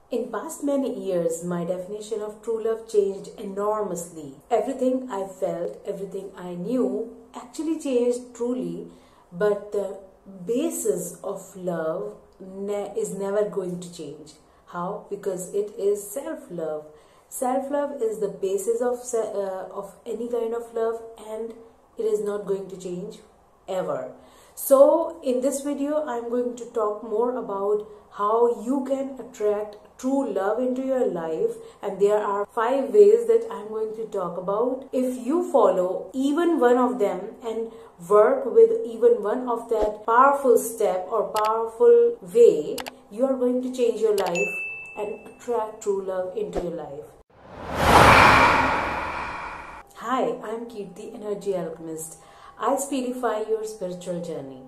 In past many years, my definition of true love changed enormously. Everything I felt, everything I knew actually changed truly, but the basis of love is never going to change. How? Because it is self-love. Self-love is the basis of any kind of love, and it is not going to change ever. So in this video, I'm going to talk more about how you can attract true love into your life, and there are 5 ways that I'm going to talk about. If you follow even one of them and work with even one of that powerful step or powerful way, you are going to change your life and attract true love into your life. Hi, I'm Kirti, Energy Alchemist. I speedify your spiritual journey.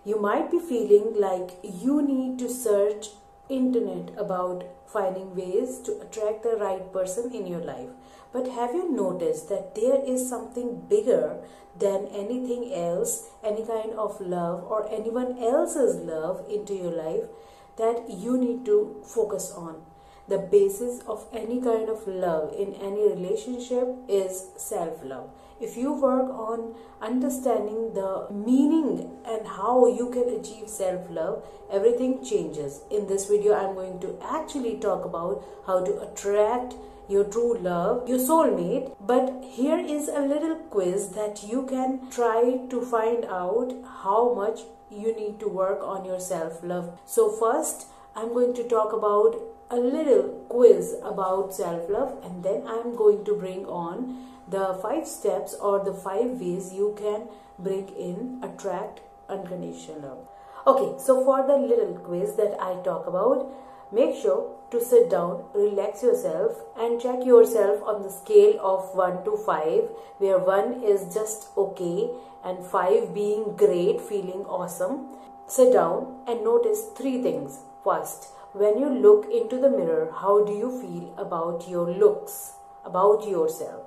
You might be feeling like you need to search internet about finding ways to attract the right person in your life. But have you noticed that there is something bigger than anything else, any kind of love or anyone else's love into your life that you need to focus on? The basis of any kind of love in any relationship is self-love. If you work on understanding the meaning and how you can achieve self-love, everything changes. In this video, I'm going to actually talk about how to attract your true love, your soulmate. But here is a little quiz that you can try to find out how much you need to work on your self-love. So first, I'm going to talk about a little quiz about self-love, and then I'm going to bring on the 5 steps or the 5 ways you can bring in attract unconditional love. Okay, so for the little quiz that I talk about, make sure to sit down, relax yourself and check yourself on the scale of 1 to 5, where 1 is just okay and 5 being great, feeling awesome. Sit down and notice 3 things. First, when you look into the mirror, how do you feel about your looks, about yourself?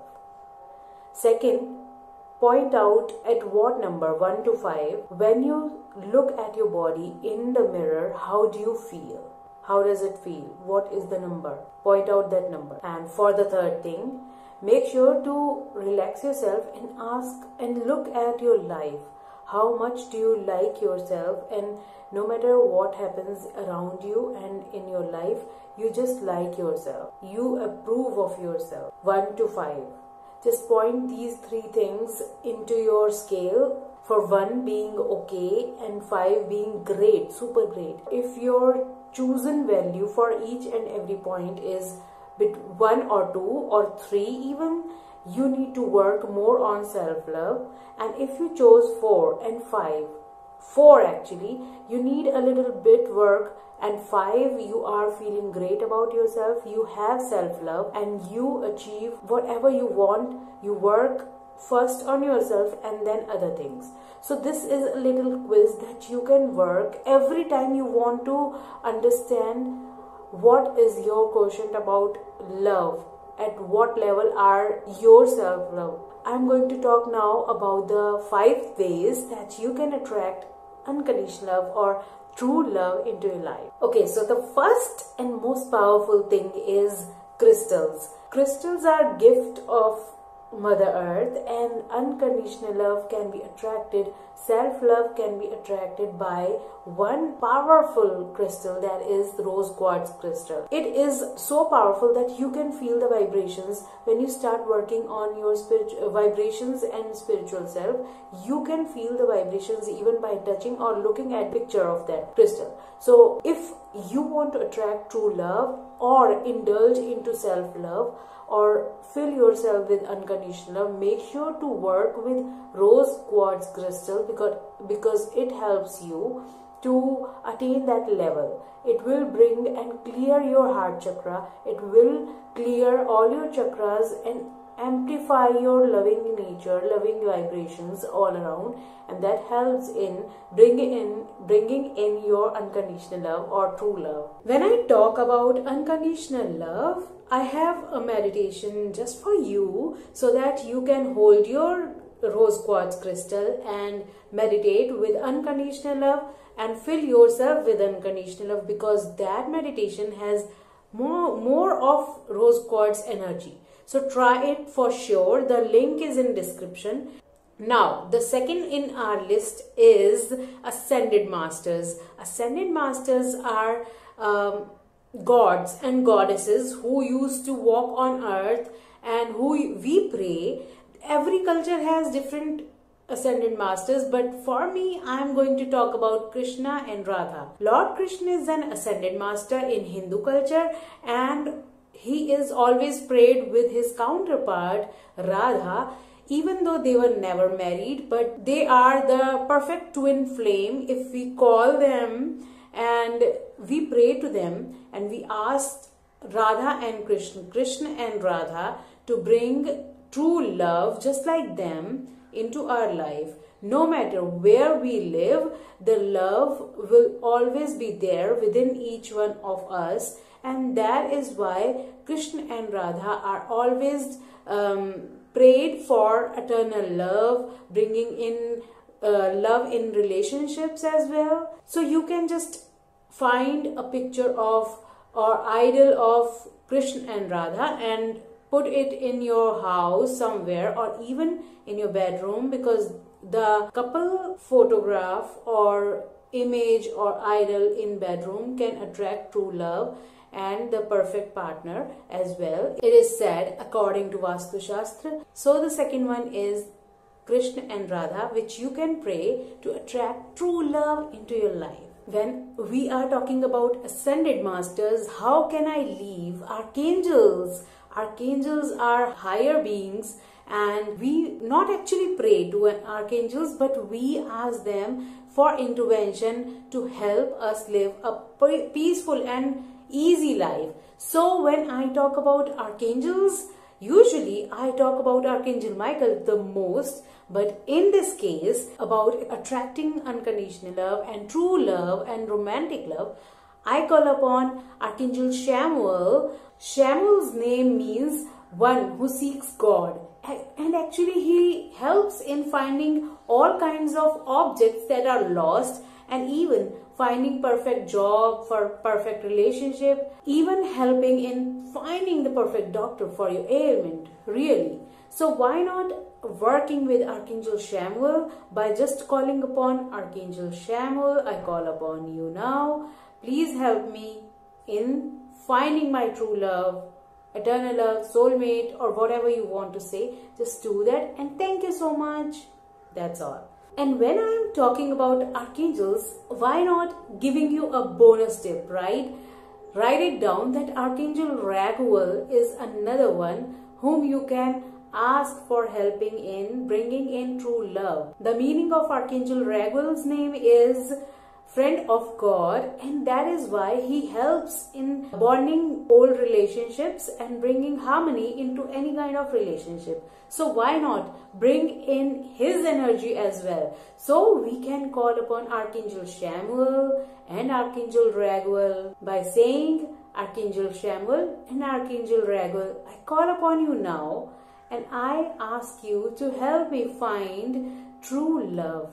Second, point out at what number, 1 to 5, when you look at your body in the mirror, how do you feel? How does it feel? What is the number? Point out that number. And for the third thing, make sure to relax yourself and ask and look at your life. How much do you like yourself? And no matter what happens around you and in your life, you just like yourself. You approve of yourself. 1 to 5. Just point these 3 things into your scale, for 1 being okay and 5 being great, super great. If your chosen value for each and every point is 1 or 2 or 3 even, you need to work more on self-love. And if you chose 4 and 5, 4 actually, you need a little bit work, and 5 you are feeling great about yourself, you have self-love and you achieve whatever you want. You work first on yourself and then other things. So this is a little quiz that you can work every time you want to understand what is your quotient about love, at what level are your self-love. I'm going to talk now about the 5 ways that you can attract unconditional love or true love into your life. Okay, so the first and most powerful thing is crystals. Crystals are gift of Mother Earth, and unconditional love can be attracted, self-love can be attracted by one powerful crystal, that is rose quartz crystal. It is so powerful that you can feel the vibrations when you start working on your vibrations and spiritual self. You can feel the vibrations even by touching or looking at picture of that crystal. So if you want to attract true love or indulge into self-love or fill yourself with unconditional love, make sure to work with rose quartz crystal because it helps you to attain that level. It will bring and clear your heart chakra. It will clear all your chakras and amplify your loving nature, loving vibrations all around, and that helps in bringing in your unconditional love or true love. When I talk about unconditional love, I have a meditation just for you so that you can hold your rose quartz crystal and meditate with unconditional love and fill yourself with unconditional love, because that meditation has more of rose quartz energy. So try it for sure. The link is in description. Now, the second in our list is Ascended Masters. Ascended Masters are gods and goddesses who used to walk on earth and who we pray. Every culture has different Ascended Masters, but for me, I am going to talk about Krishna and Radha. Lord Krishna is an Ascended Master in Hindu culture, and he is always prayed with his counterpart Radha, even though they were never married, but they are the perfect twin flame. If we call them and we pray to them and we ask Radha and Krishna and Radha to bring true love just like them into our life. No matter where we live, the love will always be there within each one of us, and that is why Krishna and Radha are always prayed for eternal love, bringing in love in relationships as well. So you can just find a picture of or idol of Krishna and Radha and put it in your house somewhere, or even in your bedroom, because the couple photograph or image or idol in bedroom can attract true love and the perfect partner as well. It is said according to Vastu Shastra. So the second one is Krishna and Radha, which you can pray to attract true love into your life. When we are talking about Ascended Masters, how can I leave Archangels? Archangels are higher beings, and we not actually pray to archangels, but we ask them for intervention to help us live a peaceful and easy life. So when I talk about archangels, usually I talk about Archangel Michael the most, but in this case about attracting unconditional love and true love and romantic love, I call upon Archangel Chamuel. Chamuel's name means one who seeks God, and actually he helps in finding all kinds of objects that are lost, and even finding perfect job for perfect relationship, even helping in finding the perfect doctor for your ailment, really. So why not working with Archangel Chamuel by just calling upon Archangel Chamuel? I call upon you now. Please help me in finding my true love, eternal love, soulmate, or whatever you want to say. Just do that, and thank you so much. That's all. And when I am talking about archangels, why not giving you a bonus tip, right? Write it down that Archangel Raguel is another one whom you can ask for helping in bringing in true love. The meaning of Archangel Raguel's name is friend of God, and that is why he helps in bonding old relationships and bringing harmony into any kind of relationship. So why not bring in his energy as well? So we can call upon Archangel Chamuel and Archangel Raguel by saying, Archangel Chamuel and Archangel Raguel, I call upon you now, and I ask you to help me find true love,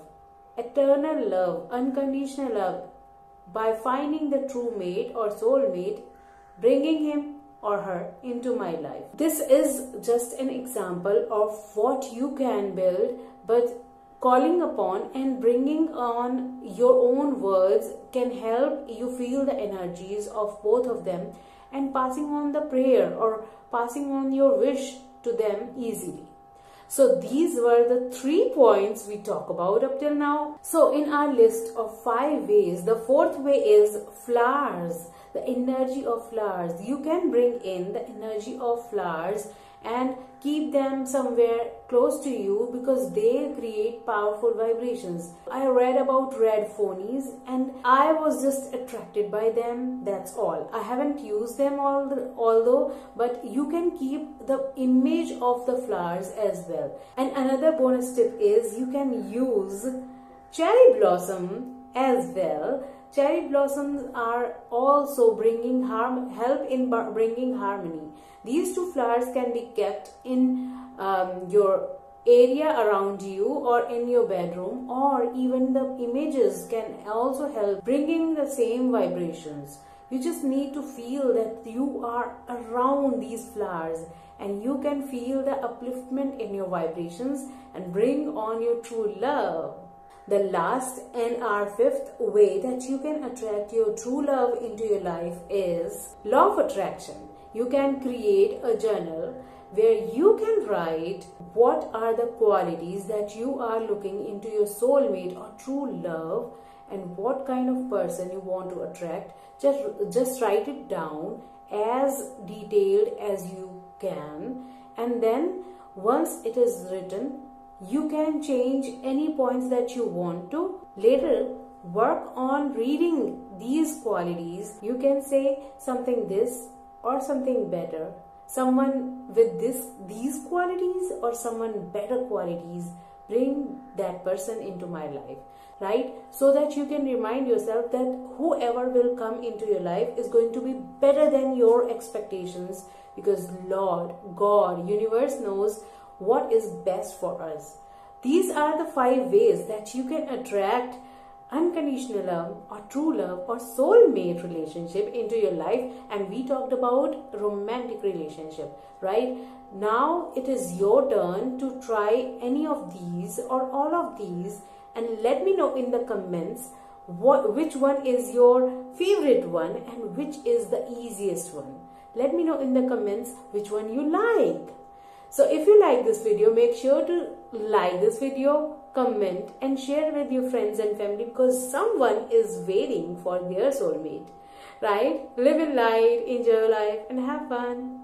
eternal love, unconditional love, by finding the true mate or soulmate, bringing him or her into my life. This is just an example of what you can build, but calling upon and bringing on your own words can help you feel the energies of both of them and passing on the prayer or passing on your wish to them easily. So these were the 3 points we talked about up till now. So in our list of 5 ways, the 4th way is flowers, the energy of flowers. You can bring in the energy of flowers and keep them somewhere close to you because they create powerful vibrations. I read about red phonies and I was just attracted by them, that's all. I haven't used them although, but you can keep the image of the flowers as well. And another bonus tip is you can use cherry blossom as well. Cherry blossoms are also bringing help in bringing harmony. These 2 flowers can be kept in your area around you or in your bedroom, or even the images can also help bringing the same vibrations. You just need to feel that you are around these flowers, and you can feel the upliftment in your vibrations and bring on your true love. The last and our fifth way that you can attract your true love into your life is law of attraction. You can create a journal where you can write what are the qualities that you are looking into your soulmate or true love, and what kind of person you want to attract. Just write it down as detailed as you can, and then once it is written, you can change any points that you want to. Later, work on reading these qualities. You can say something this or something better, someone with these qualities or someone better qualities, bring that person into my life, right? So that you can remind yourself that whoever will come into your life is going to be better than your expectations, because Lord, God, universe knows what is best for us. These are the 5 ways that you can attract unconditional love or true love or soulmate relationship into your life. And we talked about romantic relationship, right? Now it is your turn to try any of these or all of these, and let me know in the comments which one is your favorite one and which is the easiest one. Let me know in the comments which one you like. So if you like this video, make sure to like this video, comment and share with your friends and family, because someone is waiting for their soulmate, right? Live in light, enjoy life and have fun.